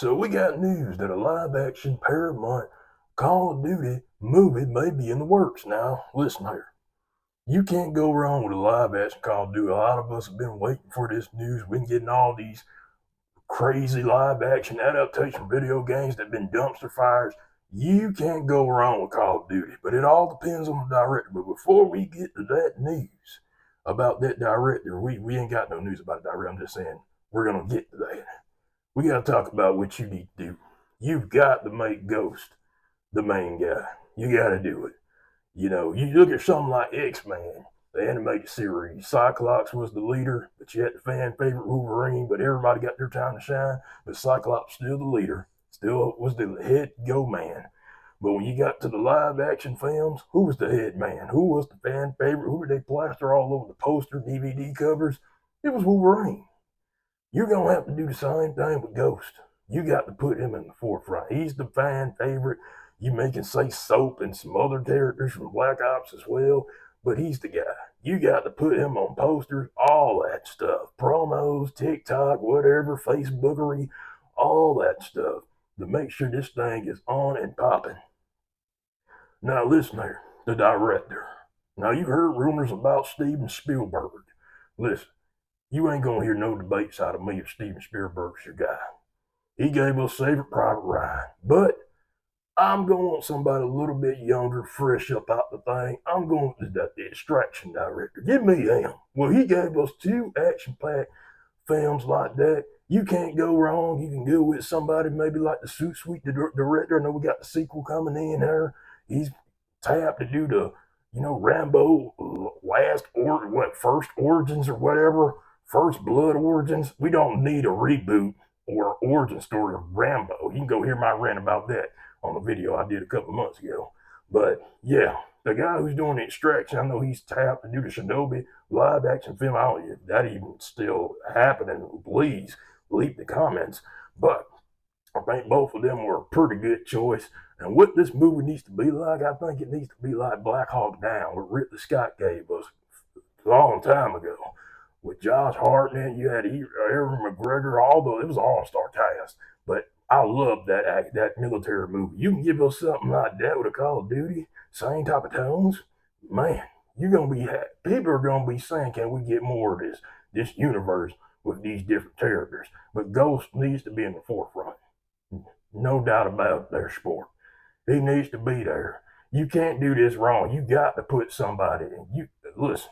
So we got news that a live-action Paramount Call of Duty movie may be in the works. Now, listen here. You can't go wrong with a live-action Call of Duty. A lot of us have been waiting for this news. We've been getting all these crazy live-action adaptation video games that have been dumpster fires. You can't go wrong with Call of Duty, but it all depends on the director. But before we get to that news about that director, we ain't got no news about the director. I'm just saying we're going to get to that. We got to talk about what you need to do. You've got to make Ghost the main guy. You got to do it. You know, you look at something like X-Men, the animated series. Cyclops was the leader, but you had the fan favorite Wolverine, but everybody got their time to shine. But Cyclops still the leader, still was the head go man. But when you got to the live action films, who was the head man? Who was the fan favorite? Who did they plaster all over the poster, DVD covers? It was Wolverine. You're going to have to do the same thing with Ghost. You got to put him in the forefront. He's the fan favorite. You may can say Soap and some other characters from Black Ops as well, but he's the guy. You got to put him on posters, all that stuff. Promos, TikTok, whatever, Facebookery, all that stuff to make sure this thing is on and popping. Now listen here, the director. Now you've heard rumors about Steven Spielberg. Listen, you ain't gonna hear no debates out of me if Steven Spielberg's your guy. He gave us Saving Private Ryan, but I'm gonna want somebody a little bit younger, fresh up out the thing. I'm going with the Extraction director. Give me him. Well, he gave us two action-packed films like that. You can't go wrong. You can go with somebody maybe like the Suit Sweet director. I know we got the sequel coming in there. He's tapped to do the, Rambo first origins or whatever. First Blood Origins. We don't need a reboot or origin story of Rambo. You can go hear my rant about that on a video I did a couple months ago. But yeah, the guy who's doing the Extraction, I know he's tapped to do the Shinobi live action film. I don't know if that even still happening. Please leave the comments. But I think both of them were a pretty good choice. And what this movie needs to be like, I think it needs to be like Black Hawk Down, what Ridley Scott gave us a long time ago. With Josh Hartnett, you had Aaron McGregor, it was an all-star cast. But I love that military movie. You can give us something like that with a Call of Duty, same type of tones, man. You're gonna be happy. People are gonna be saying, "Can we get more of this universe with these different characters?" But Ghost needs to be in the forefront, no doubt about their sport. He needs to be there. You can't do this wrong. You got to put somebody in. You listen.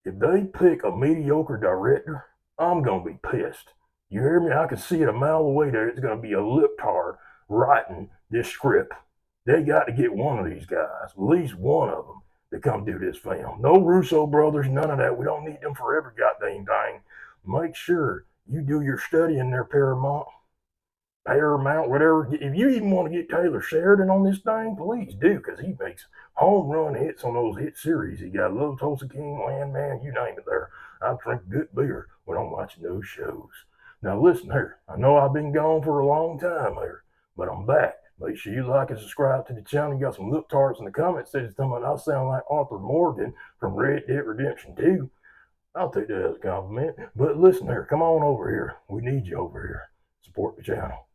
If they pick a mediocre director, I'm going to be pissed. You hear me? I can see it a mile away there. It's going to be a libtard writing this script. They got to get one of these guys, at least one of them, to come do this film. No Russo brothers, none of that. We don't need them for every goddamn thing. Make sure you do your study in there, Paramount, whatever. If you even want to get Taylor Sheridan on this thing, please do, because he makes home run hits on those hit series. He got Little Tulsa King, Landman, you name it there. I drink good beer when I'm watching those shows. Now listen here, I know I've been gone for a long time here, but I'm back. Make sure you like and subscribe to the channel. You got some lip tarts in the comments saying I sound like Arthur Morgan from Red Dead Redemption 2. I'll take that as a compliment. But listen here, come on over here. We need you over here. Support the channel.